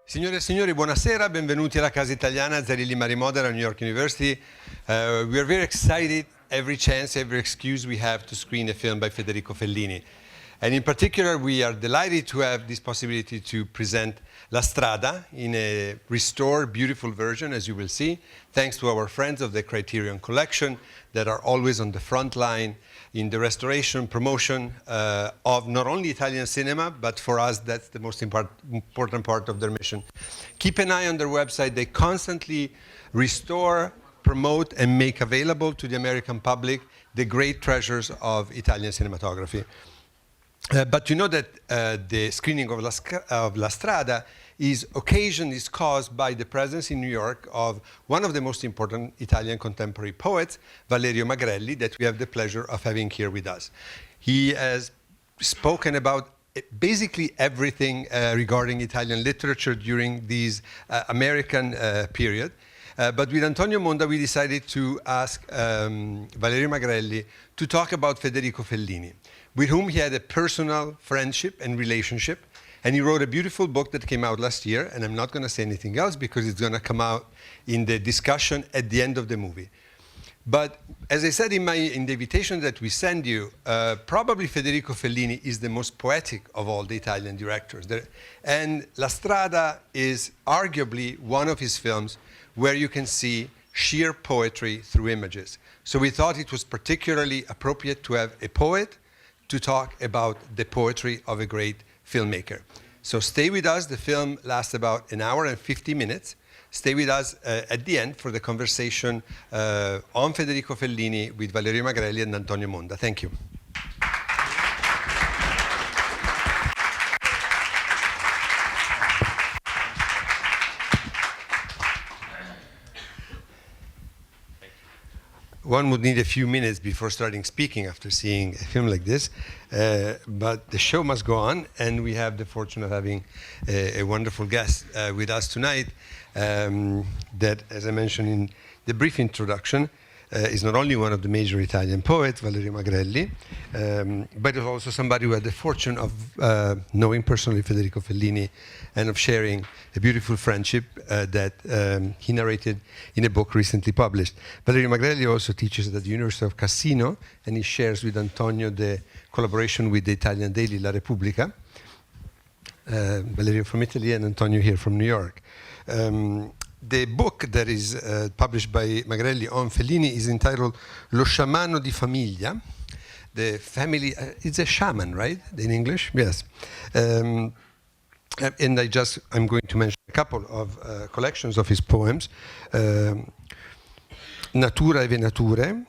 Signore e signori, buonasera, benvenuti alla Casa Italiana, Zerilli-Marimò della New York University. We are very excited every chance, every excuse we have to screen a film by Federico Fellini. And in particular, we are delighted to have this possibility to present La Strada in a restored, beautiful version, as you will see, thanks to our friends of the Criterion Collection that are always on the front line in the restoration, promotion of not only Italian cinema, but for us, that's the most important part of their mission. Keep an eye on their website. They constantly restore, promote, and make available to the American public the great treasures of Italian cinematography. But you know that the screening of La Strada is caused by the presence in New York of one of the most important Italian contemporary poets, Valerio Magrelli, that we have the pleasure of having here with us. He has spoken about basically everything regarding Italian literature during this American period. But with Antonio Monda, we decided to ask Valerio Magrelli to talk about Federico Fellini, with whom he had a personal friendship and relationship. And he wrote a beautiful book that came out last year, and I'm not going to say anything else because it's going to come out in the discussion at the end of the movie. But as I said in the invitation that we send you, probably Federico Fellini is the most poetic of all the Italian directors. And La Strada is arguably one of his films where you can see sheer poetry through images. So we thought it was particularly appropriate to have a poet to talk about the poetry of a great filmmaker. So stay with us. The film lasts about an hour and 50 minutes. Stay with us at the end for the conversation on Federico Fellini with Valerio Magrelli and Antonio Monda. Thank you. One would need a few minutes before starting speaking after seeing a film like this, but the show must go on, and we have the fortune of having a wonderful guest with us tonight that, as I mentioned in the brief introduction, is not only one of the major Italian poets, Valerio Magrelli, but is also somebody who had the fortune of knowing personally Federico Fellini and of sharing a beautiful friendship that he narrated in a book recently published. Valerio Magrelli also teaches at the University of Cassino, and he shares with Antonio the collaboration with the Italian daily La Repubblica. Valerio from Italy and Antonio here from New York. The book that is published by Magrelli on Fellini is entitled Lo sciamano di famiglia. The family, it's a shaman, right, in English? Yes. And I'm going to mention a couple of collections of his poems. Natura e venature,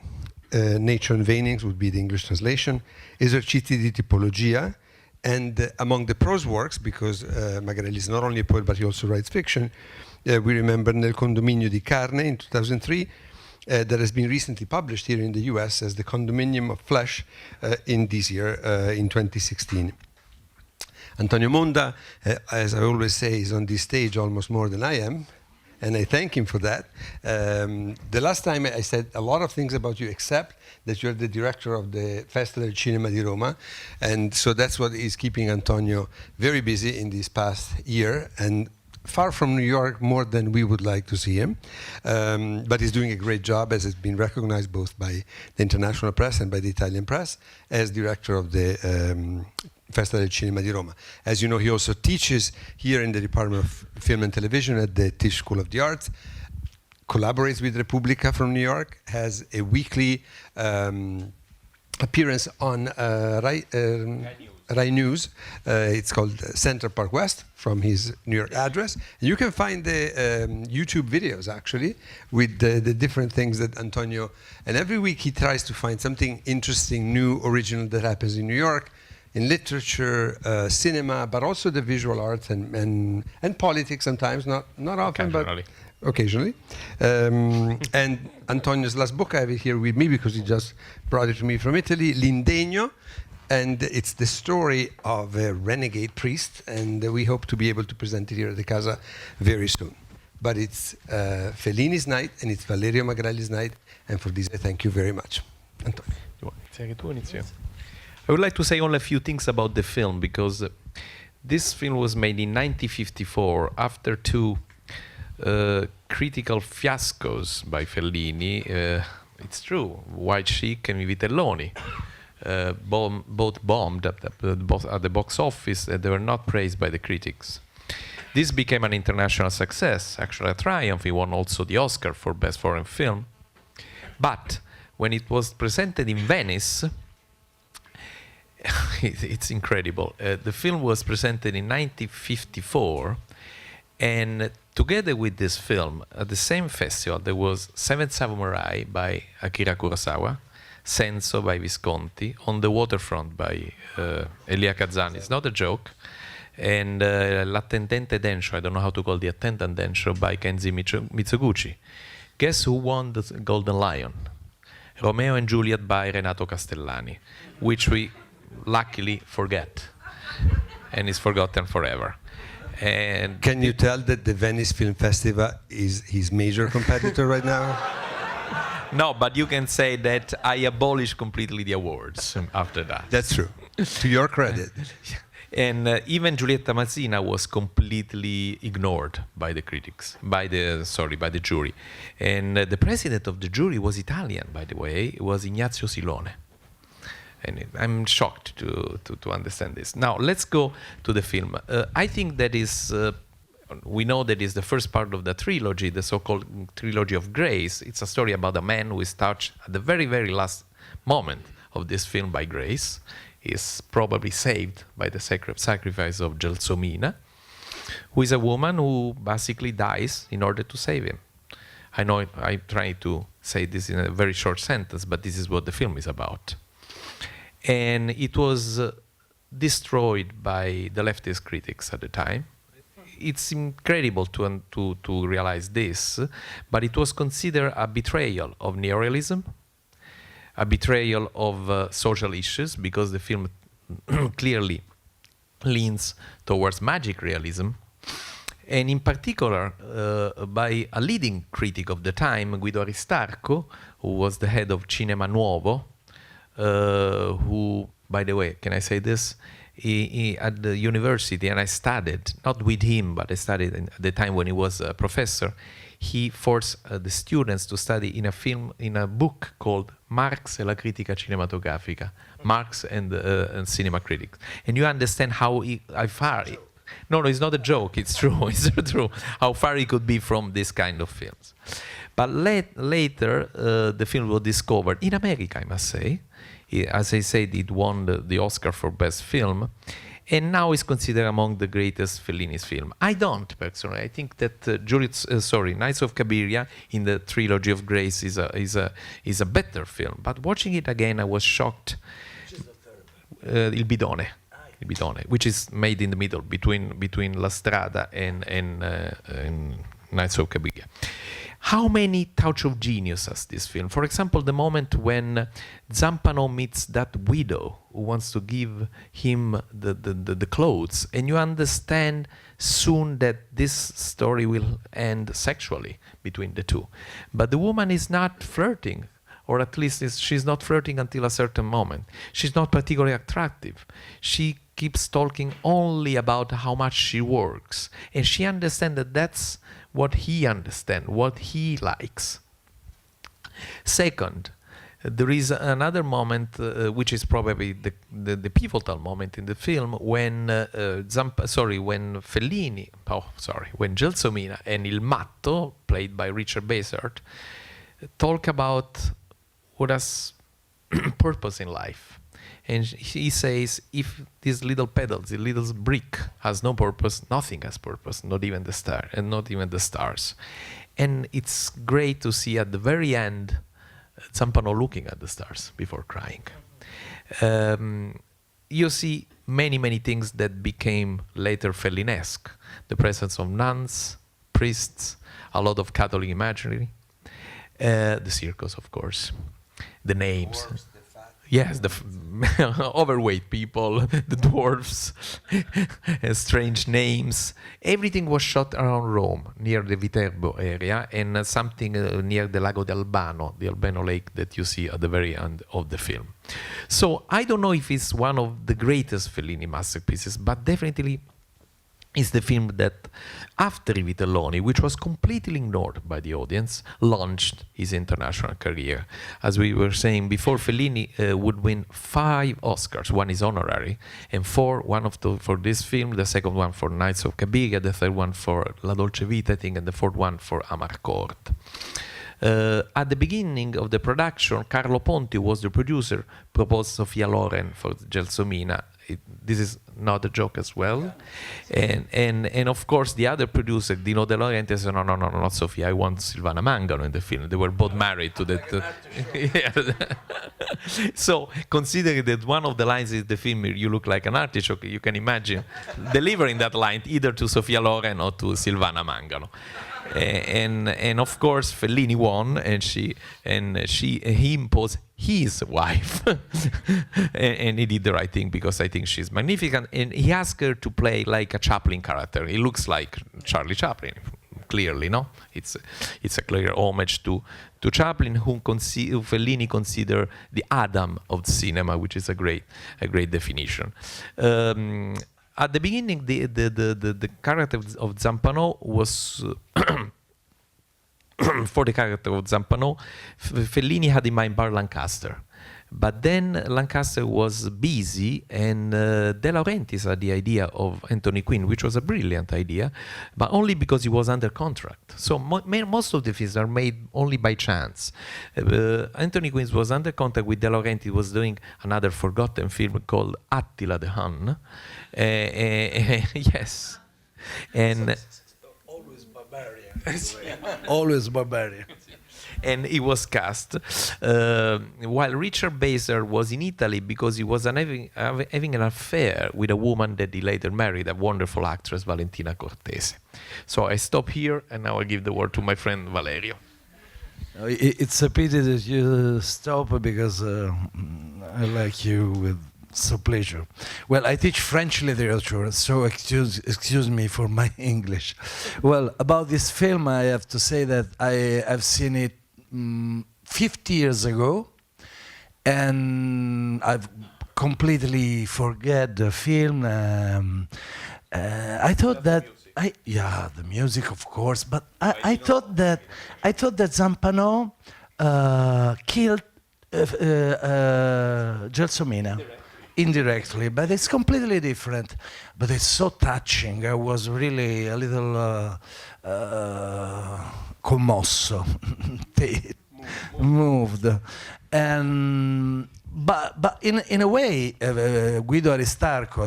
Nature and Veinings would be the English translation. Esercizi di tipologia. And among the prose works, because Magrelli is not only a poet, but he also writes fiction, we remember Nel condominio di carne in 2003, that has been recently published here in the US as the condominium of flesh in this year, in 2016. Antonio Monda, as I always say, is on this stage almost more than I am, and I thank him for that. The last time I said a lot of things about you, except that you're the director of the Festival del Cinema di Roma, and so that's what is keeping Antonio very busy in this past year, and far from New York more than we would like to see him, but he's doing a great job, as has been recognized both by the international press and by the Italian press, as director of the Festival del Cinema di Roma. As you know, he also teaches here in the Department of Film and Television at the Tisch School of the Arts, collaborates with Repubblica from New York, has a weekly appearance on Rai News. It's called Center Park West from his New York address. And you can find the YouTube videos, actually, with the different things that Antonio, and every week he tries to find something interesting, new, original that happens in New York, in literature, cinema, but also the visual arts and politics sometimes, not often, but occasionally. And Antonio's last book, I have it here with me because he just brought it to me from Italy, L'Indegno, and it's the story of a renegade priest, and we hope to be able to present it here at the Casa very soon. But it's Fellini's night, and it's Valerio Magrelli's night, and for this I thank you very much. Antonio. I would like to say only a few things about the film, because this film was made in 1954 after two critical fiascos by Fellini. It's true, White Chic and Vitelloni. Both bombed at the box office, and they were not praised by the critics. This became an international success, actually a triumph. He won also the Oscar for Best Foreign Film. But when it was presented in Venice, it's incredible. The film was presented in 1954, and together with this film, at the same festival, there was Seven Samurai by Akira Kurosawa, Senso by Visconti, On the Waterfront by Elia Kazan. It's not a joke. And L'Attendente Densho, I don't know how to call the Attendant Densho, by Kenji Mitsuguchi. Guess who won the Golden Lion? Romeo and Juliet by Renato Castellani, which we luckily forget, and is forgotten forever. And can you tell that the Venice Film Festival is his major competitor right now? No, but you can say that I abolished completely the awards after that. That's true. To your credit. And even Giulietta Mazzina was completely ignored by the critics, by the jury. And the president of the jury was Italian, by the way. It was Ignazio Silone. And I'm shocked to understand this. Now, let's go to the film. I think that is, we know that is the first part of the trilogy, the so-called Trilogy of Grace. It's a story about a man who is touched at the very, very last moment of this film by grace. Is probably saved by the sacrifice of Gelsomina, who is a woman who basically dies in order to save him. I know I try to say this in a very short sentence, but this is what the film is about. And it was destroyed by the leftist critics at the time. It's incredible to realize this, but it was considered a betrayal of neorealism, a betrayal of social issues, because the film clearly leans towards magic realism, and in particular by a leading critic of the time, Guido Aristarco, who was the head of Cinema Nuovo, who, by the way, can I say this? He at the university, and I studied, not with him, but I studied at the time when he was a professor. He forced the students to study in a book called Marx e la critica cinematografica, Marx and cinema critics. And you understand how far, no, it's not a joke, it's true, it's true, how far he could be from this kind of films. But later, the film was discovered, in America, I must say. As I said, it won the Oscar for Best Film. And now is considered among the greatest Fellini's film. I don't, personally. I think that Nights of Cabiria in the Trilogy of Grace is a better film. But watching it again, I was shocked. Il Bidone, which is made in the middle between La Strada and Nights of Cabiria. How many touch of genius has this film? For example, the moment when Zampano meets that widow who wants to give him the clothes, and you understand soon that this story will end sexually between the two. But the woman is not flirting, or at least she's not flirting until a certain moment. She's not particularly attractive. She keeps talking only about how much she works, and she understands that that's what he understands, what he likes. Second, there is another moment which is probably the pivotal moment in the film when when Gelsomina and Il Matto, played by Richard Basehart, talk about what has purpose in life. And he says, if these little pedals, the little brick has no purpose, nothing has purpose, not even the star, and not even the stars. And it's great to see at the very end Zampano looking at the stars before crying. You see many things that became later Fellinesque. The presence of nuns, priests, a lot of Catholic imagery, the circus, of course, the names. Yes, the overweight people, the dwarfs, strange names. Everything was shot around Rome, near the Viterbo area, and something near the Lago di Albano, the Albano lake that you see at the very end of the film. So I don't know if it's one of the greatest Fellini masterpieces, but definitely is the film that, after I Vitelloni, which was completely ignored by the audience, launched his international career. As we were saying before, Fellini would win 5 Oscars. One is honorary, and 4, for this film, the second one for Nights of Cabiria, the third one for La Dolce Vita, I think, and the fourth one for Amarcord. At the beginning of the production, Carlo Ponti was the producer, proposed Sofia Loren for Gelsomina. This is not a joke as well. And of course, the other producer, Dino De Laurentiis, said, no, not Sofia, I want Silvana Mangano in the film. They were both married to that. So, considering that one of the lines is the film, you look like an artichoke, you can imagine delivering that line either to Sofia Loren or to Silvana Mangano. And of course Fellini won, and he imposed his wife, and he did the right thing because I think she's magnificent. And he asked her to play like a Chaplin character. He looks like Charlie Chaplin, clearly, no? It's a clear homage to Chaplin, whom Fellini considered the Adam of cinema, which is a great definition. At the beginning, the character of Zampano was for the character of Zampano, Fellini had in mind Bar Lancaster. But then Lancaster was busy, and De Laurentiis had the idea of Anthony Quinn, which was a brilliant idea, but only because he was under contract. So most of the films are made only by chance. Anthony Quinn was under contract with De Laurentiis, was doing another forgotten film called Attila the Hun. Yes. And always barbarian. Always barbarian. And he was cast, while Richard Baser was in Italy because he was having an affair with a woman that he later married, a wonderful actress, Valentina Cortese. So I stop here, and now I give the word to my friend Valerio. It's a pity that you stop, because I like you with so pleasure. Well, I teach French literature, so excuse me for my English. Well, about this film, I have to say that I've seen it 50 years ago, and I've completely forget the film. I thought that the music, of course, but I thought that Zampano killed Gelsomina indirectly, but it's completely different. But it's so touching. I was really a little commosso, moved, and but in a way, Guido Aristarco,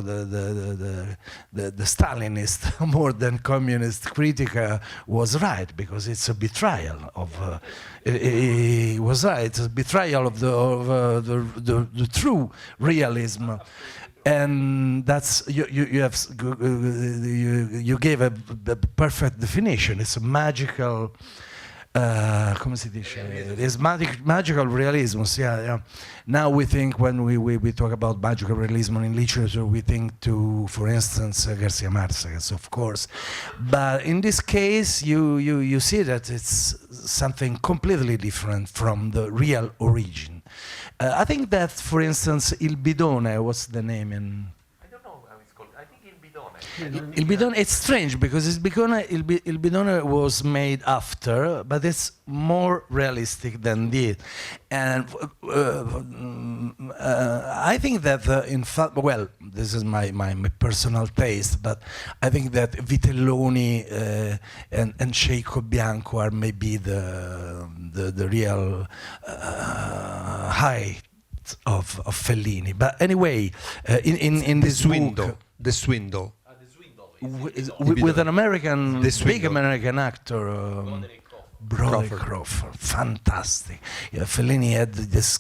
the Stalinist more than communist critic, was right, because it's a betrayal of. He was right. It's a betrayal of the true realism. And that's you gave a perfect definition. It's a magical, come si dice? It's magical realism. Yeah. Now we think, when we talk about magical realism in literature, we think to, for instance, Garcia Marquez, of course. But in this case, you see that it's something completely different from the real origin. I think that, for instance, Il Bidone, what's the name in? I don't know how it's called. I think Il Bidone. Il Bidone, it's strange, because Il Bidone was made after, but it's more realistic than this. And I think that, in fact, well, this is my personal taste, but I think that Vitelloni and Ceico Bianco are maybe the real height of Fellini. But anyway, in this book, The Swindle. with an American, big American actor, Broderick Crawford, fantastic. Yeah, Fellini had this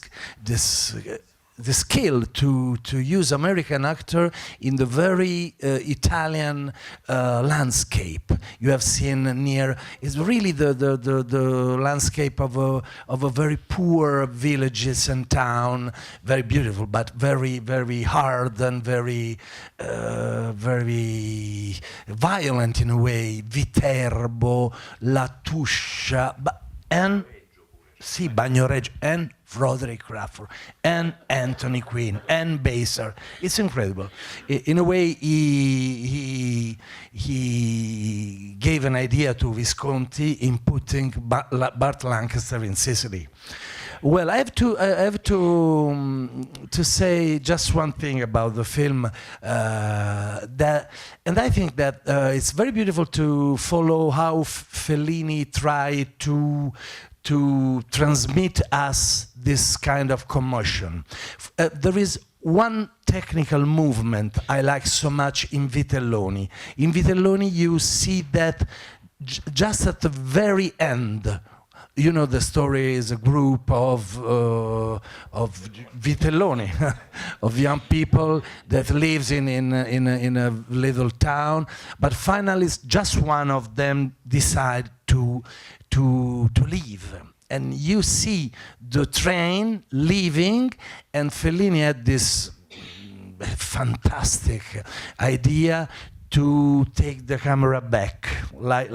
the skill to use American actor in the very Italian landscape. You have seen near, it's really the landscape of a very poor villages and town, very beautiful, but very, very hard and very, very violent in a way. Viterbo, La Tuscia, and sì, Bagnoregio, and Roderick Crawford, and Anthony Quinn, and Baser. It's incredible. In a way, he gave an idea to Visconti in putting Burt Lancaster in Sicily. Well, I have to say just one thing about the film, and I think that it's very beautiful to follow how Fellini tried to transmit us this kind of commotion. There is one technical movement I like so much in Vitelloni. In Vitelloni, you see that just at the very end. You know, the story is a group of Vitelloni, of young people that lives in a little town, but finally just one of them decide to leave. And you see the train leaving, and Fellini had this fantastic idea to take the camera back, like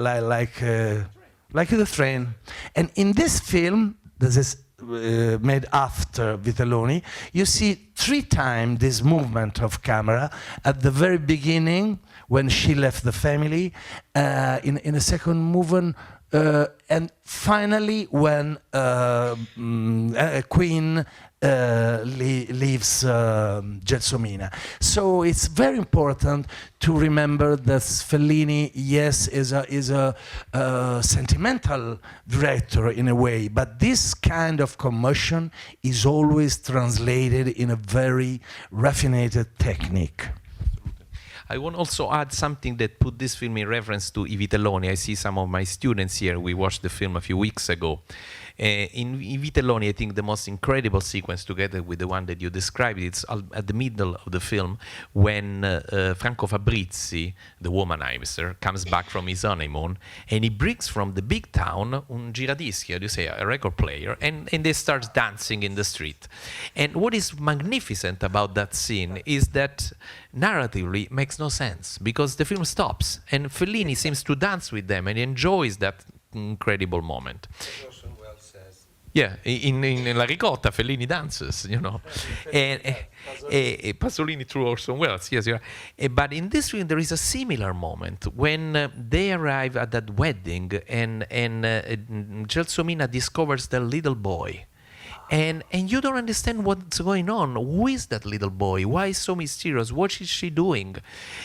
the train. And in this film, this is made after Vitelloni, you see 3 times this movement of camera. At the very beginning, when she left the family, in a second movement, and finally when Queen leaves Gelsomina. So it's very important to remember that Fellini, yes, is a sentimental director in a way, but this kind of commotion is always translated in a very raffined technique. I want also add something that put this film in reference to I Vitelloni. I see some of my students here. We watched the film a few weeks ago. In I Vitelloni, I think the most incredible sequence, together with the one that you described, it's at the middle of the film when Franco Fabrizi, the womanizer, comes back from his honeymoon, and he brings from the big town un giradischi, how do you say, a record player, and they start dancing in the street. And what is magnificent about that scene is that narratively makes no sense, because the film stops, and Fellini seems to dance with them and enjoys that incredible moment. Yeah, in La Ricotta, Fellini dances, you know. And Pasolini through Orson Welles, yes. But in this film, there is a similar moment when they arrive at that wedding and Gelsomina discovers the little boy. And you don't understand what's going on. Who is that little boy? Why so mysterious? What is she doing?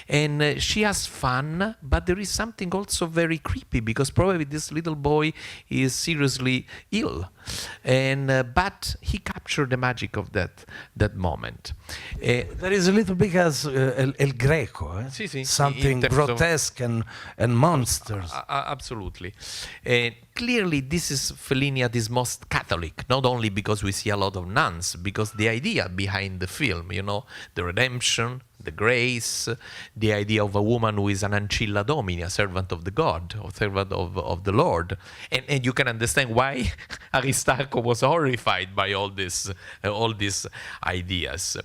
And she has fun, but there is something also very creepy, because probably this little boy is seriously ill. And but he captured the magic of that moment. There is a little bit as El Greco, sì, something grotesque and monsters. Absolutely. Clearly, this is Fellini at his most Catholic, not only because we see a lot of nuns, because the idea behind the film, you know, the redemption, the grace, the idea of a woman who is an ancilla domini, a servant of the God, or servant of the Lord. And you can understand why Aristarco was horrified by all these ideas.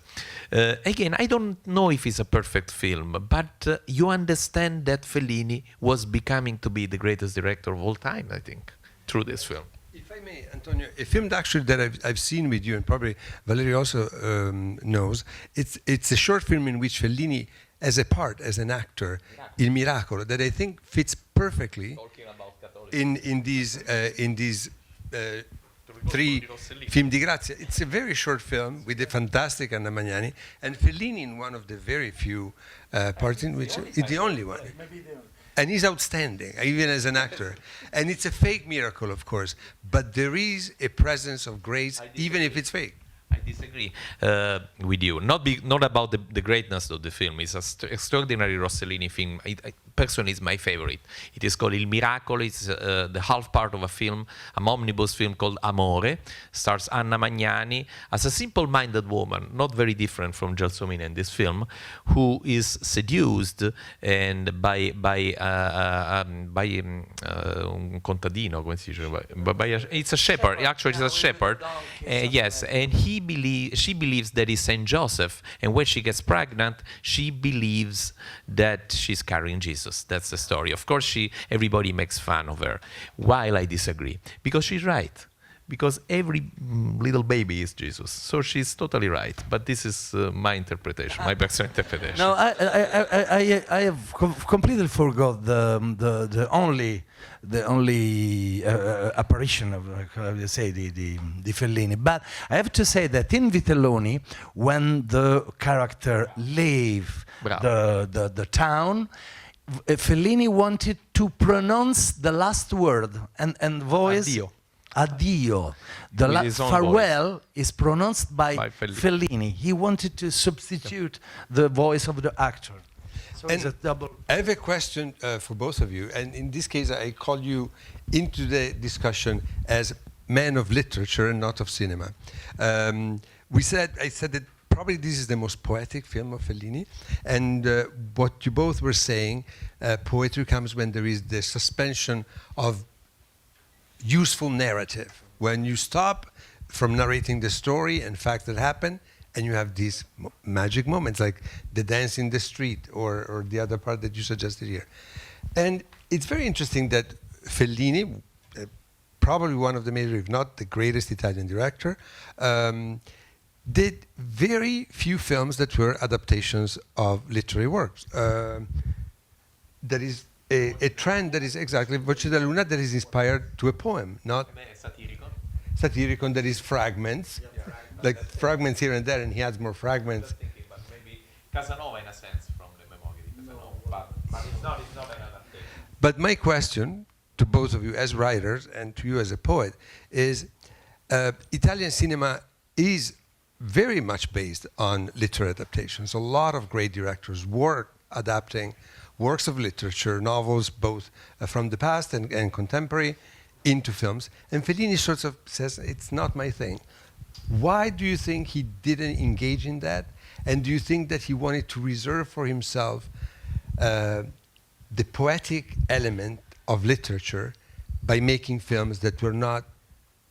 Again, I don't know if it's a perfect film, but you understand that Fellini was becoming to be the greatest director of all time, I think, through this film. If I may, Antonio, a film actually that I've seen with you, and probably Valerio also knows, it's a short film in which Fellini, as a part, as an actor, Il Miracolo, that I think fits perfectly in these 3 film di grazia. It's a very short film with the fantastic Anna Magnani, and Fellini in one of the very few parts in which it's the only one. And he's outstanding, even as an actor. And it's a fake miracle, of course, but there is a presence of grace, even if it's fake. I disagree with you. Not about the greatness of the film. It's an extraordinary Rossellini film. person is my favorite. It is called Il Miracolo. It's the half part of a film, an omnibus film called Amore. Stars Anna Magnani as a simple-minded woman, not very different from Gelsomina in this film, who is seduced and by un contadino, come si dice? It's a shepherd. Actually, it's a shepherd. Yes, and she believes that he's Saint Joseph, and when she gets pregnant, she believes that she's carrying Jesus. That's the story. Of course, everybody makes fun of her, while I disagree, because she's right. Because every little baby is Jesus, so she's totally right. But this is my interpretation, my personal interpretation. No, I have completely forgot the only apparition of, how do you say, the Fellini. But I have to say that in Vitelloni, when the character leave the town, Fellini wanted to pronounce the last word and voice. Addio. Addio. The farewell is pronounced by Fellini. He wanted to substitute the voice of the actor. So it's a double. I have a question for both of you, and in this case, I call you into the discussion as man of literature and not of cinema. I said that probably this is the most poetic film of Fellini, and what you both were saying, poetry comes when there is the suspension of useful narrative, when you stop from narrating the story and facts that happen, and you have these magic moments like the dance in the street or the other part that you suggested here. And it's very interesting that Fellini, probably one of the major, if not the greatest Italian director, did very few films that were adaptations of literary works. That is a trend that is exactly Voce da Luna, that is inspired to a poem, not Satiricon, that is fragments, like fragments here and there, and he adds more fragments. But maybe Casanova in a sense from the Memorie di Casanova, but it's not an adaptation. But my question to both of you as writers and to you as a poet is, Italian cinema is very much based on literary adaptations. A lot of great directors work adapting works of literature, novels, both from the past and contemporary, into films. And Fellini sort of says, it's not my thing. Why do you think he didn't engage in that? And do you think that he wanted to reserve for himself the poetic element of literature by making films that were not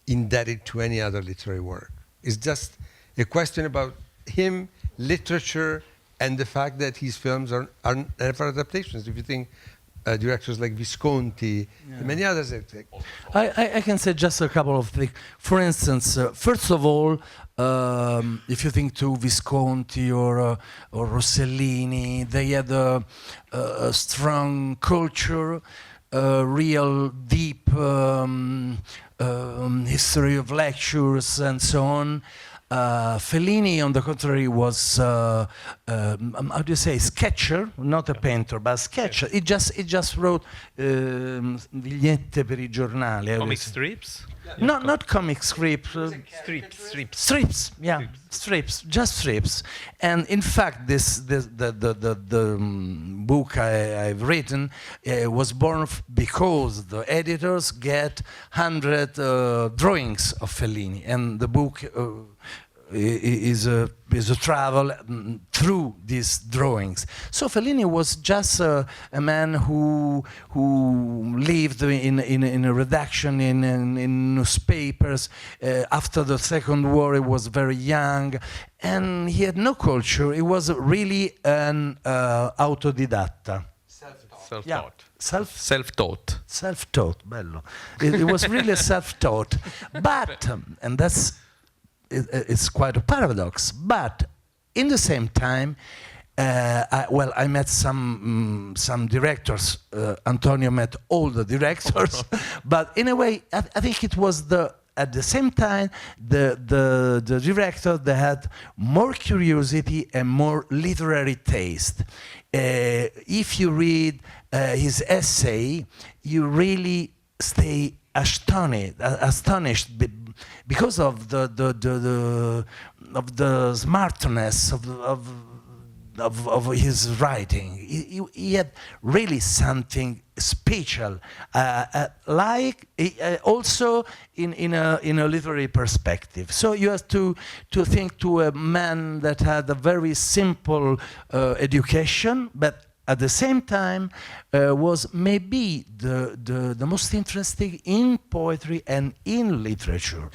indebted to any other literary work? It's just a question about him, literature, and the fact that his films are never adaptations. If you think directors like Visconti, and many others. I can say just a couple of things. For instance, first of all, if you think to Visconti or Rossellini, they had a strong culture, real deep history of lectures and so on. Fellini, on the contrary, was how do you say, sketcher, not a painter, but a sketcher. He just wrote vignette per I giornali. Comic strips? No, not comic strips. Strips. Yeah, strips, just strips. And in fact, the book I've written was born because the editors get 100 drawings of Fellini, and the book is a travel through these drawings. So Fellini was just a man who lived in a redaction in newspapers. After the Second War, he was very young, and he had no culture. He was really an autodidatta. Self-taught. Yeah. Self-taught. Self-taught, bello. It was really self-taught. But, and it's quite a paradox, but in the same time, I met some directors. Antonio met all the directors, but in a way, I think it was at the same time the director that had more curiosity and more literary taste. If you read his essay, you really stay astonished because of the smartness of of his writing. He had really something special, also in a literary perspective. So you have to think to a man that had a very simple education, but at the same time was maybe the most interesting in poetry and in literature.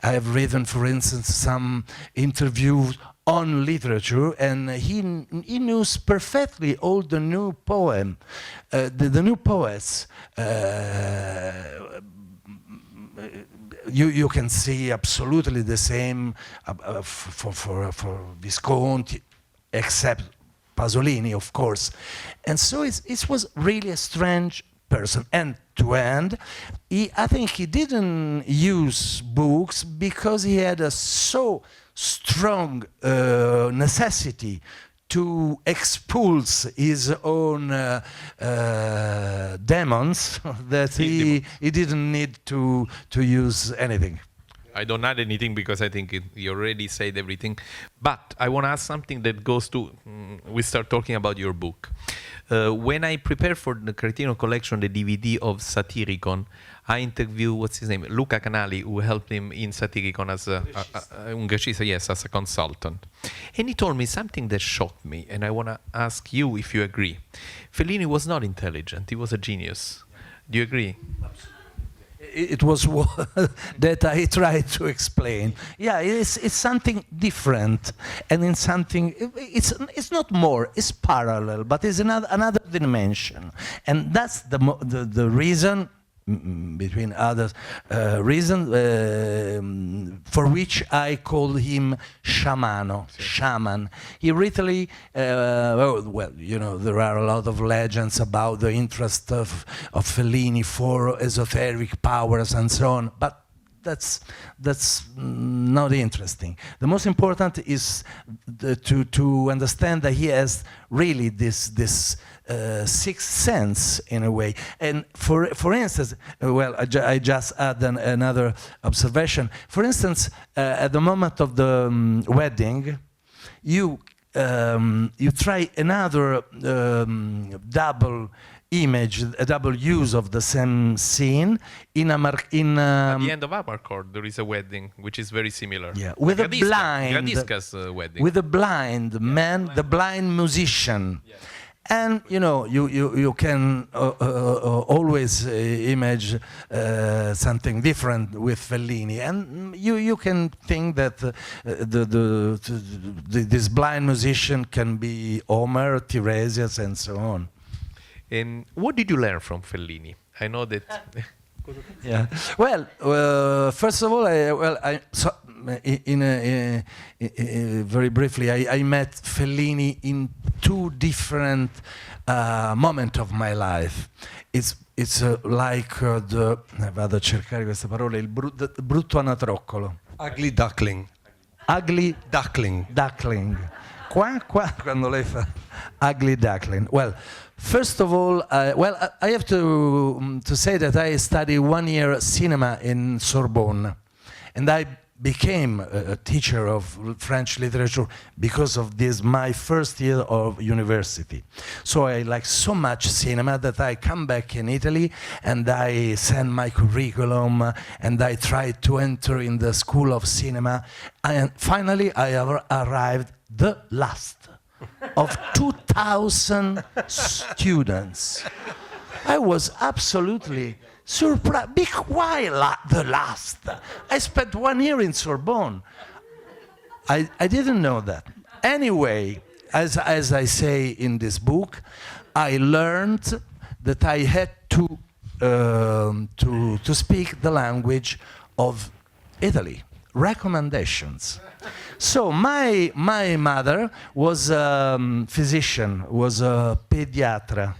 I have written, for instance, some interviews on literature, and he knew perfectly all the new poem, the new poets. You can see absolutely the same for Visconti, except Pasolini, of course. And so it was really a strange person. And to end, I think he didn't use books because he had a so strong necessity to expulse his own demons that he didn't need to use anything. I don't add anything because I think you already said everything. But I want to ask something that goes to, we start talking about your book. When I prepared for the Cretino collection, the DVD of Satyricon, I interviewed, what's his name, Luca Canali, who helped him in Satyricon as as a consultant. And he told me something that shocked me, and I want to ask you if you agree. Fellini was not intelligent, he was a genius. Do you agree? Absolutely. It was that I tried to explain. Yeah, it's something different, and in something it's not more. It's parallel, but it's another dimension, and that's the reason. Between other reasons, for which I call him sciamano, shaman. He really, well, you know, there are a lot of legends about the interest of Fellini for esoteric powers and so on, but that's not interesting. The most important is to understand that he has really this sixth sense in a way. And for instance, well, I just add another observation. For instance, at the moment of the wedding, you try another double image, a double use of the same scene in a at the end of Amarcord there is a wedding which is very similar. Yeah, with a blind wedding. With a blind man, the blind musician. Yeah. And you know, you can always image something different with Fellini, and you can think that this blind musician can be Homer, Tiresias, and so on. And what did you learn from Fellini? I know that. Yeah. Well, first of all, very briefly, I met Fellini in two different moments of my life. It's like vado a cercare queste parole, il brutto anatroccolo. Ugly duckling. Ugly duckling. Duckling. Qua quando lei fa ugly duckling. Well, first of all, I have to say that I studied 1 year cinema in Sorbonne, and I became a teacher of French literature because of this, my first year of university. So I like so much cinema that I come back in Italy and I send my curriculum and I try to enter in the school of cinema, and finally I arrived the last of 2,000 students. I was absolutely surprised. Why the last? I spent 1 year in Sorbonne. I didn't know that. Anyway, as I say in this book, I learned that I had to speak the language of Italy. Recommendations. So my mother was a physician, was a pediatrician.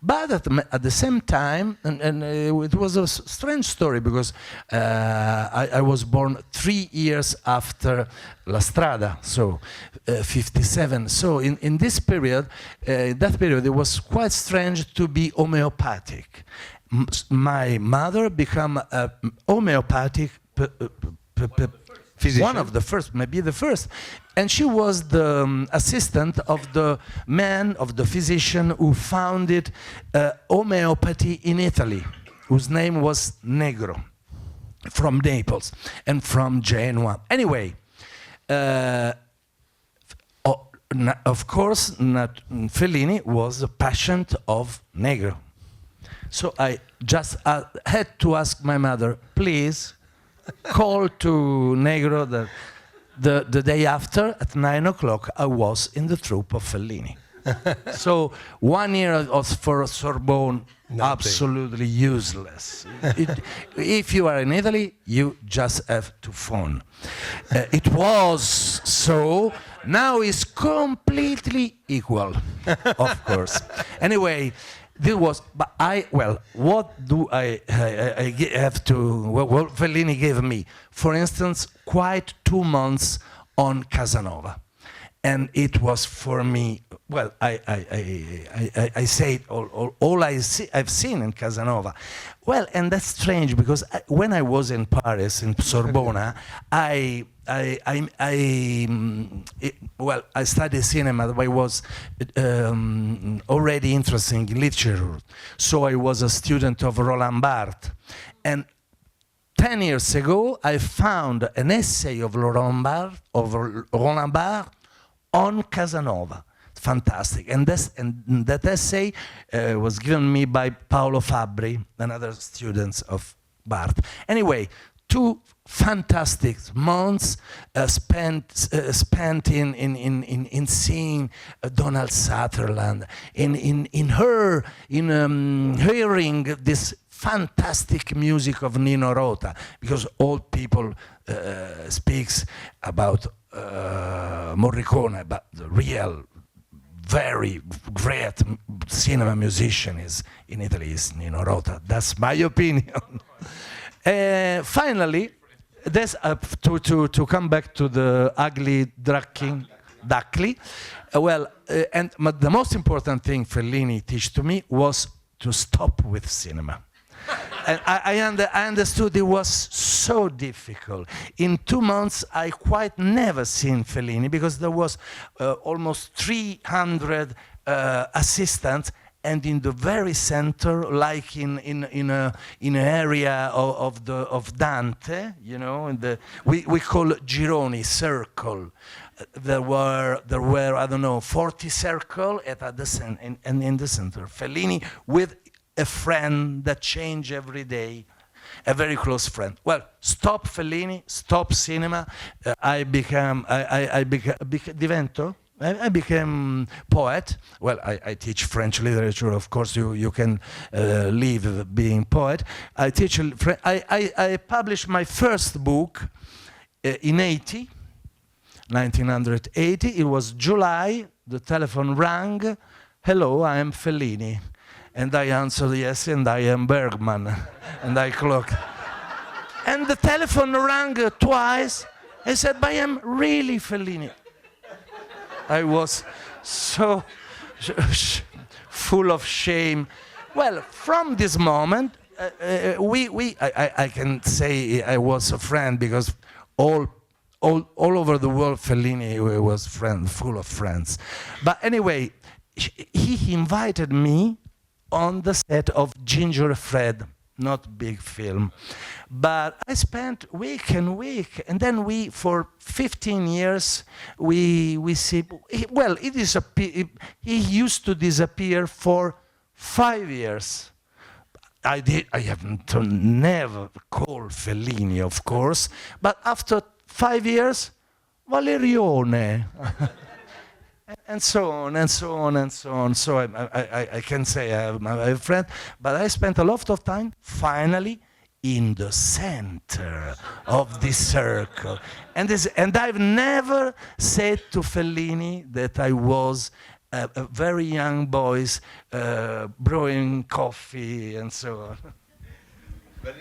But at the same time, and it was a strange story because I was born 3 years after La Strada, so 57. So in this period, that period, it was quite strange to be homeopathic. My mother became a homeopathic physician. One of the first, maybe the first. And she was the assistant of the man, of the physician who founded homeopathy in Italy, whose name was Negro, from Naples and from Genoa. Anyway, of course, Fellini was a patient of Negro. So I just had to ask my mother, please call to Negro the day after at 9 o'clock I was in the troupe of Fellini. So 1 year for Sorbonne, absolutely useless. If you are in Italy, you just have to phone. It was so. Now it's completely equal, of course. Anyway, this was. But what do I have to? Well, Fellini gave me, for instance, quite 2 months on Casanova. And it was for me, well, I say all I've seen in Casanova. Well, and that's strange because when I was in Paris, in Sorbonne, I studied cinema. I was already interested in literature. So I was a student of Roland Barthes. And 10 years ago, I found an essay of Roland Barthes on Casanova. Fantastic. And that essay was given me by Paolo Fabbri, another student of Barthes. Anyway, 2 fantastic months spent in seeing Donald Sutherland, in hearing this fantastic music of Nino Rota, because all people speaks about Morricone, but the real, very great cinema musician in Italy is Nino Rota. That's my opinion. Finally, to come back to the ugly duckling. The most important thing Fellini teach to me was to stop with cinema. And I understood it was so difficult. In 2 months, I quite never seen Fellini because there was almost 300 assistants, and in the very center, like in an area of Dante, you know, we call it Gironi circle. There were I don't know 40 circle and in the center, Fellini with a friend that changed every day, a very close friend. Well, stop Fellini, stop cinema. I became poet. Well, I teach French literature. Of course, you can live being poet. I teach. I published my first book in 1980. It was July. The telephone rang. Hello, I am Fellini. And I answered yes, and I am Bergman. And I clocked. And the telephone rang twice. I said, but I am really Fellini. I was so full of shame. Well, from this moment, I can say I was a friend because all over the world, Fellini was full of friends. But anyway, he invited me on the set of Ginger Fred, not big film. But I spent week, and then for 15 years, we see, well, he used to disappear for 5 years. I haven't never called Fellini, of course, but after 5 years, Valerione. And so on, and so on, and so on. So I can say I'm a friend, but I spent a lot of time finally in the center of this circle. And I've never said to Fellini that I was a very young boy brewing coffee and so on. But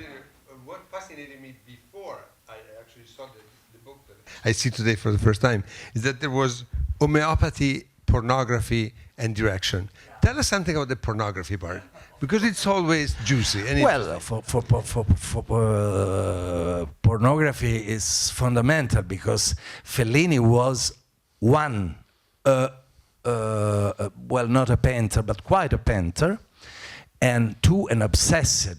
what fascinated me before I actually saw the book that I see today for the first time is that there was homeopathy, pornography, and direction. Tell us something about the pornography part. Because it's always juicy. And Well, pornography is fundamental because Fellini was one, well, not a painter, but quite a painter, and two, an obsessed.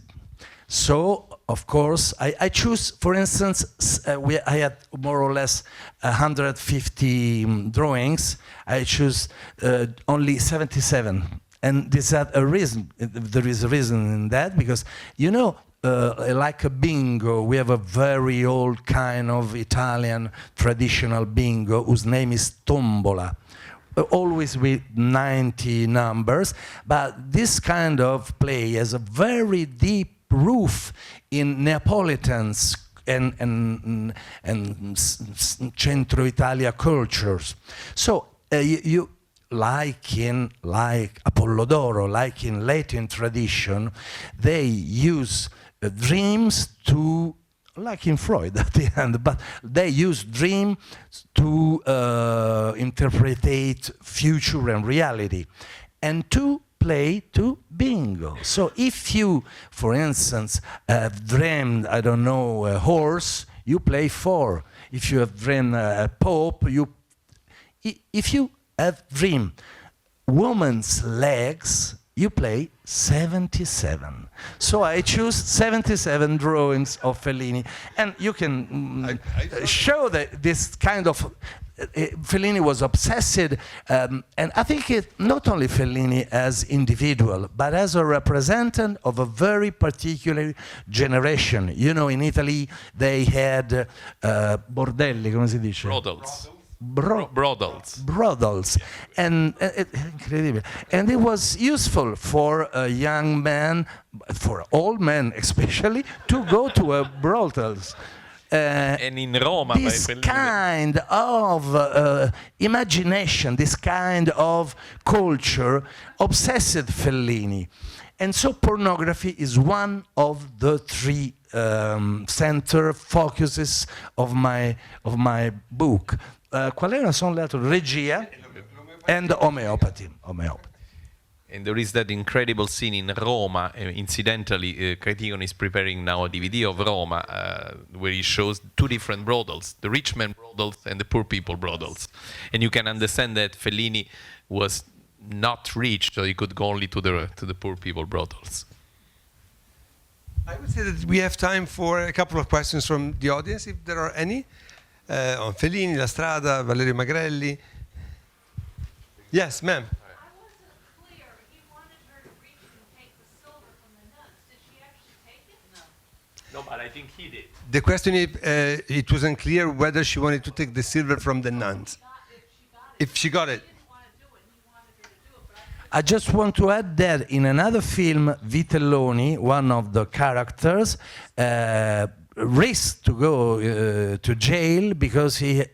So, of course, I choose, for instance, I had more or less 150 drawings. I choose only 77. And this had a reason. There is a reason in that, because, you know, like a bingo, we have a very old kind of Italian traditional bingo whose name is tombola, always with 90 numbers. But this kind of play has a very deep roof in Neapolitans and Centro Italia cultures. So you like Apollodoro, like in Latin tradition, they use dreams to, like in Freud at the end, but they use dream to interpret future and reality, and to play to bingo. So if you, for instance, have dreamed, I don't know, a horse, you play 4. If you have dreamed a pope, if you have dreamed woman's legs, you play 77. So I choose 77 drawings of Fellini, and you can show that this kind of Fellini was obsessed, and I think not only Fellini as individual, but as a representative of a very particular generation. You know, in Italy they had bordelli, come si dice? Brothels. Brothels. And incredible. And it was useful for a young man, for old men especially, to go to a brothels. And in Roma, this kind of imagination, this kind of culture obsessed Fellini. And so pornography is one of the 3 center focuses of my book. Qual era? Sono le altre? Regia and homeopathy. And there is that incredible scene in Roma. Incidentally, Criticon is preparing now a DVD of Roma where he shows 2 different brothels, the rich man brothels and the poor people brothels. And you can understand that Fellini was not rich, so he could go only to the poor people brothels. I would say that we have time for a couple of questions from the audience, if there are any. On Fellini, La Strada, Valerio Magrelli. Yes, ma'am. No, but I think he did. The question is, it was unclear whether she wanted to take the silver from the nuns. If she got it. I just want to add that in another film, Vitelloni, one of the characters, risked to go to jail because he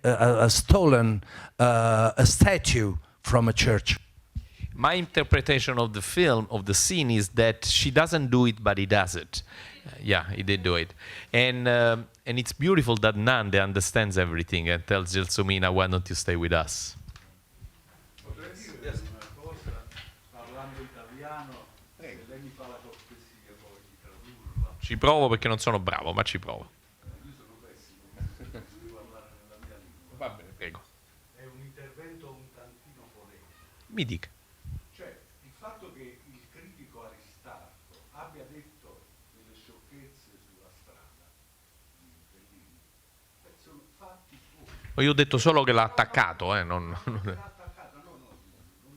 stolen a statue from a church. My interpretation of the film, of the scene, is that she doesn't do it, but he does it. Yeah, he did do it. And it's beautiful that Nande understands everything and tells Gelsomina, why don't you stay with us? Ci provo perché non sono bravo, ma ci provo. Va bene, prego. È un intervento un tantino polemico. Mi dica. Cioè, il fatto che il critico Aristarco abbia detto delle sciocchezze sulla strada di Fellini, sono fatti suoi. Io ho detto solo che l'ha attaccato, non... Non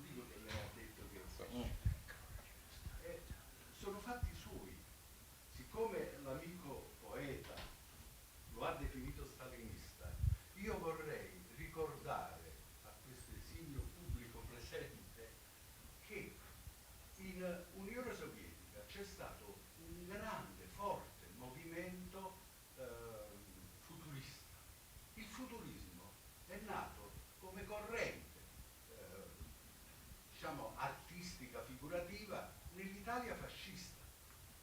dico che lei ha detto che sono fatti suoi. Siccome l'amico poeta lo ha definito stalinista, io vorrei ricordare a questo esimio pubblico presente che in Unione Sovietica c'è stato un grande, forte movimento futurista. Il futurismo è nato come corrente, diciamo, artistica, figurativa nell'Italia fascista.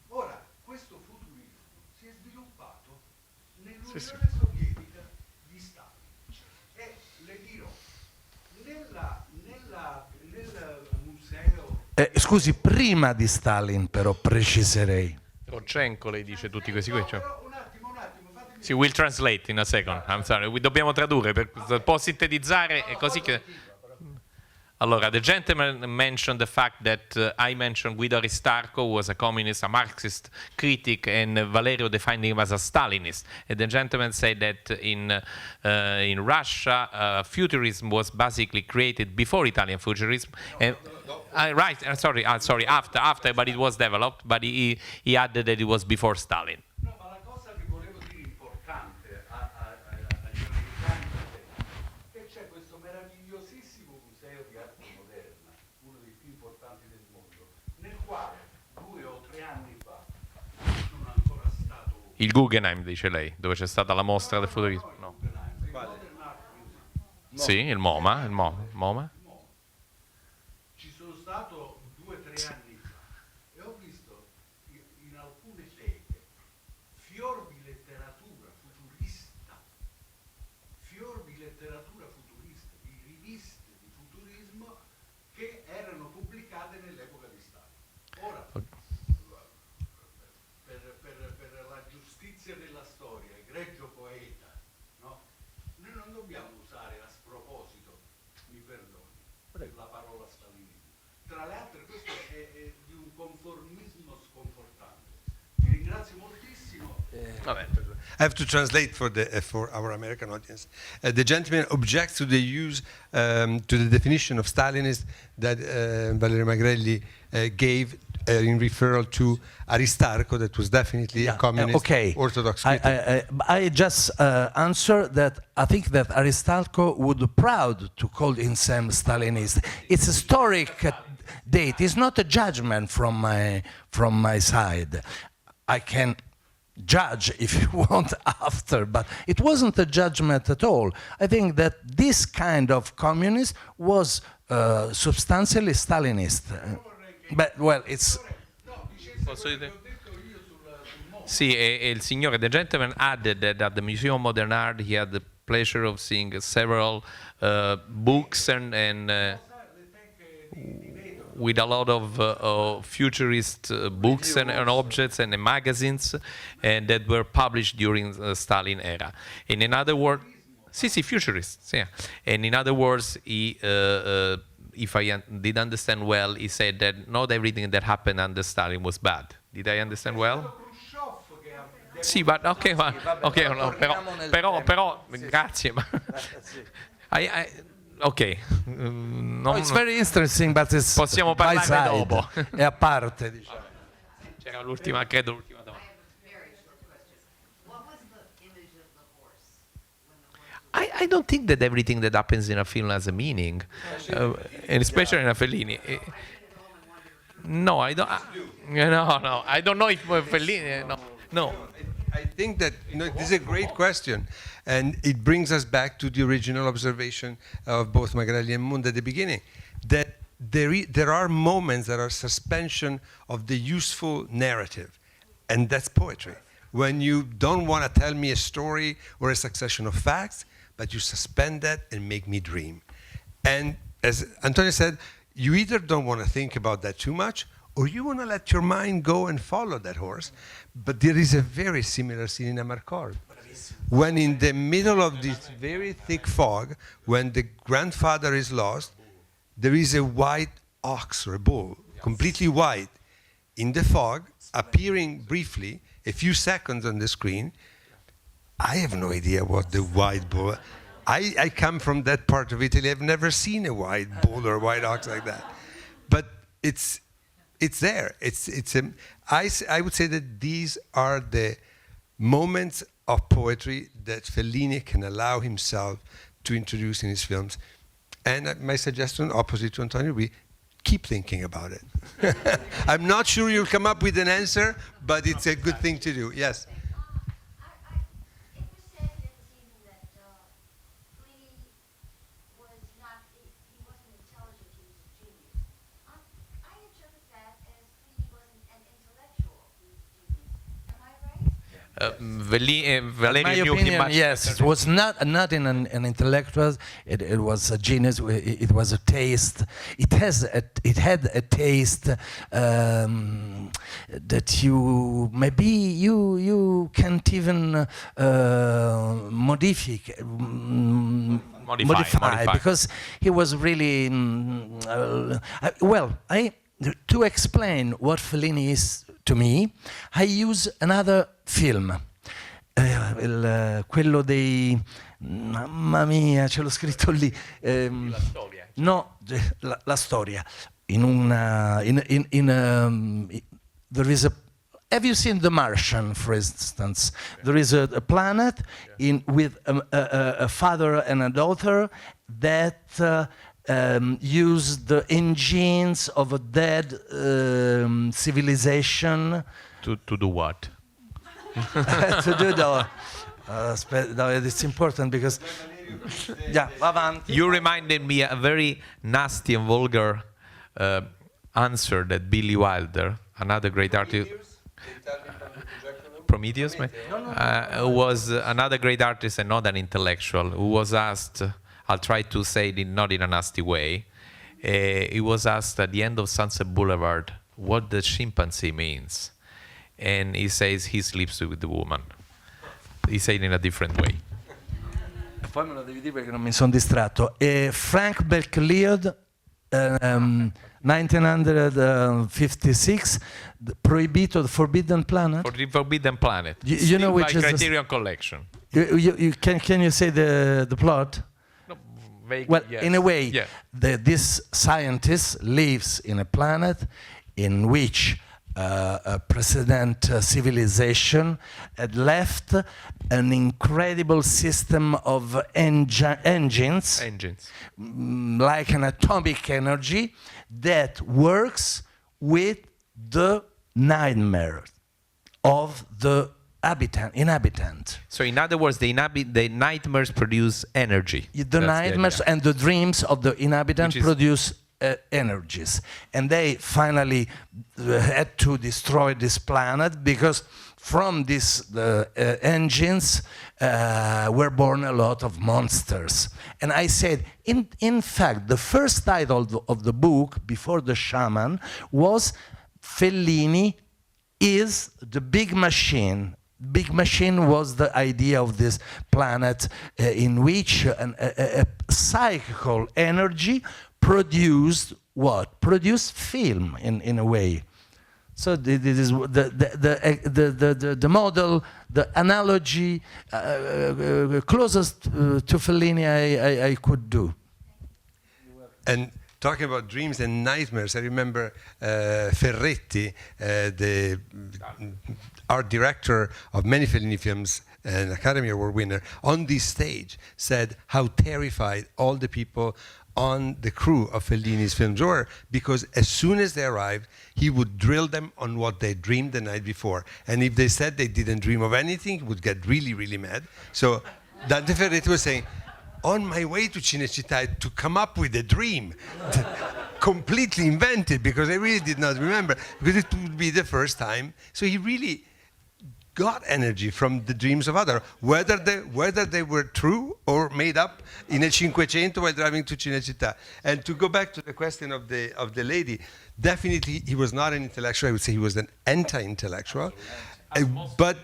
Ora, questo futurismo si è sviluppato nell'Unione Sovietica di Stalin. E le dirò, nel museo Scusi, prima di Stalin però preciserei. Rodchenko, lei dice tutti questi qui. Cioè. Però un attimo, fatemi... Sì, we'll translate in a second. I'm sorry. Dobbiamo tradurre per può sintetizzare e così che. Allora, the gentleman mentioned the fact that I mentioned Guido Aristarco was a communist, a Marxist critic, and Valerio defined him as a Stalinist. And the gentleman said that in Russia, futurism was basically created before Italian futurism. And, right, sorry, after, but it was developed. But he added that it was before Stalin. No, ma la cosa che volevo dire importante agli americani è che c'è questo meravigliosissimo museo di arte moderna, uno dei più importanti del mondo, nel quale 2 o 3 anni fa sono ancora stato... Il Guggenheim, dice lei, dove c'è stata la mostra del futurismo. No. Sì, il MoMA, MoMA. Ci sono stato 2 o 3 anni fa e ho visto in alcune teche fior di letteratura futurista, di riviste di futurismo che erano pubblicate nell'epoca di Stalin. Ora, per la giustizia della storia, egregio poeta, no? Noi non dobbiamo usare a sproposito, mi perdoni, la parola stalinismo. Tra le altre questo è di un conformismo sconfortante. Vi ringrazio moltissimo. Vabbè. I have to translate for our American audience. The gentleman objects to the use to the definition of Stalinist that Valerio Magrelli gave in referral to Aristarco, that was definitely a communist Orthodox critic. I just answer that I think that Aristarco would be proud to call himself Stalinist. It's a historic date. It's not a judgment from my side. I can judge if you want after, but it wasn't a judgment at all. I think that this kind of communist was substantially Stalinist. But well, it's. Posso dire? Sì, e il signore, the gentleman added that at the Museum of Modern Art he had the pleasure of seeing several books and with a lot of futurist books and objects and magazines and that were published during the Stalin era. And in other words, futurists, yeah. And in other words, he, if I did understand well, he said that not everything that happened under Stalin was bad. Did I understand well? Sì, ma ok, no, però grazie. Ma ok. No, it's very interesting, but it's possiamo parlarne dopo. È a parte, diciamo. C'era l'ultima domanda. I don't think that everything that happens in a film has a meaning, and especially in a Fellini. No, I don't. No. I don't know if Fellini. No. I think that this is a great question, and it brings us back to the original observation of both Magrelli and Monda at the beginning, that there are moments that are suspension of the useful narrative, and that's poetry. When you don't want to tell me a story or a succession of facts, but you suspend that and make me dream. And as Antonio said, you either don't want to think about that too much, or you want to let your mind go and follow that horse. But there is a very similar scene in Amarcord, when in the middle of this very thick fog, when the grandfather is lost, there is a white ox or a bull, completely white, in the fog, appearing briefly, a few seconds on the screen. I have no idea what the white bull. I come from that part of Italy. I've never seen a white bull or a white ox like that. But it's there. I would say that these are the moments of poetry that Fellini can allow himself to introduce in his films. And my suggestion, opposite to Antonio, we keep thinking about it. I'm not sure you'll come up with an answer, but it's a good thing to do. Yes. Valerio my knew him opinion, much yes, better. it was not an intellectual. It was a genius. It was a taste. It had a taste that you can't even modify because he was really to explain what Fellini is to me, I use another film, quello dei, mamma mia, ce l'ho scritto lì, La storia. no, la storia. There is a. Have you seen The Martian, for instance? There is a planet with a father and a daughter that use the engines of a dead civilization. To do what? To do the. It's important because. Yeah, avanti. You reminded me a very nasty and vulgar answer that Billy Wilder, another great artist. Prometheus was another great artist and not an intellectual who was asked, I'll try to say it not in a nasty way, he was asked at the end of Sunset Boulevard what the chimpanzee means, and he says he sleeps with the woman. He said it in a different way. Poi me lo devi dire perché non mi sono distratto. Frank Berkeliod, 1956, Proibito, the Forbidden Planet. For the Forbidden Planet. You know which by is Criterion Collection. Can you say the plot? No, vaguely, Well, yes. in a way, Yeah. this scientist lives in a planet in which a precedent civilization had left an incredible system of engines, like an atomic energy, that works with the nightmare of the inhabitant. So in other words, the nightmares produce energy. The nightmares and the dreams of the inhabitant produce energies. And they finally had to destroy this planet because from these engines were born a lot of monsters. And I said, in fact, the first title of the book, before The Shaman, was Fellini is the Big Machine. Big Machine was the idea of this planet in which a psychical energy produced what? Produced film in a way. So this is the model, the analogy closest to Fellini I could do. And talking about dreams and nightmares, I remember Ferretti, the art director of many Fellini films, an Academy Award winner, on this stage said how terrified all the people on the crew of Fellini's films were, because as soon as they arrived, he would drill them on what they dreamed the night before. And if they said they didn't dream of anything, he would get really, really mad. So Dante Ferretti was saying, on my way to Cinecittà to come up with a dream, completely invented, because I really did not remember, because it would be the first time. So he really got energy from the dreams of others, whether they were true or made up in a Cinquecento while driving to Cinecittà. And to go back to the question of the lady, definitely he was not an intellectual. I would say he was an anti-intellectual. But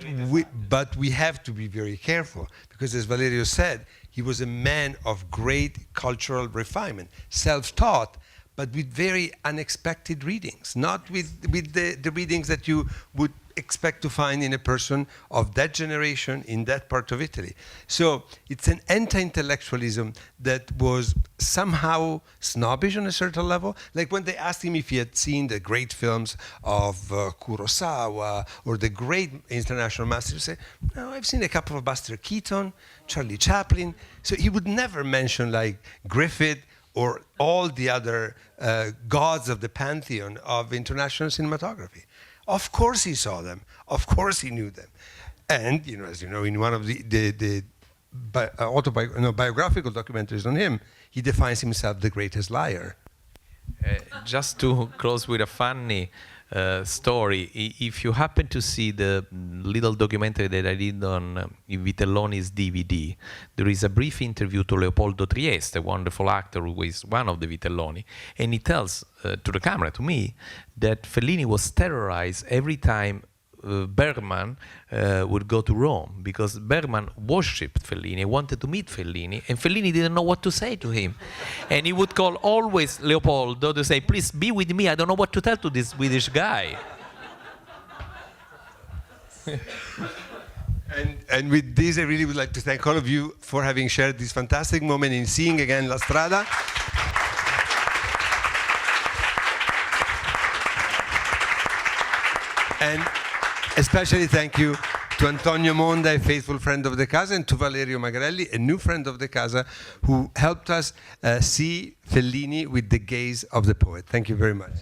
we have to be very careful, because as Valerio said, he was a man of great cultural refinement, self-taught, but with very unexpected readings, not with the readings that you would expect to find in a person of that generation in that part of Italy. So it's an anti-intellectualism that was somehow snobbish on a certain level. Like when they asked him if he had seen the great films of Kurosawa or the great international masters, he said, no, I've seen a couple of Buster Keaton, Charlie Chaplin. So he would never mention like Griffith or all the other gods of the pantheon of international cinematography. Of course he saw them. Of course he knew them. And, as you know, in one of the biographical documentaries on him, he defines himself the greatest liar. Just to close with a funny story. If you happen to see the little documentary that I did on Vitelloni's DVD, there is a brief interview to Leopoldo Trieste, a wonderful actor who is one of the Vitelloni, and he tells to the camera, to me, that Fellini was terrorized every time Bergman would go to Rome, because Bergman worshipped Fellini, wanted to meet Fellini, and Fellini didn't know what to say to him. And he would call always Leopoldo to say, please be with me, I don't know what to tell to this Swedish guy. And with this, I really would like to thank all of you for having shared this fantastic moment in seeing again La Strada. And especially thank you to Antonio Monda, a faithful friend of the Casa, and to Valerio Magrelli, a new friend of the Casa, who helped us see Fellini with the gaze of the poet. Thank you very much.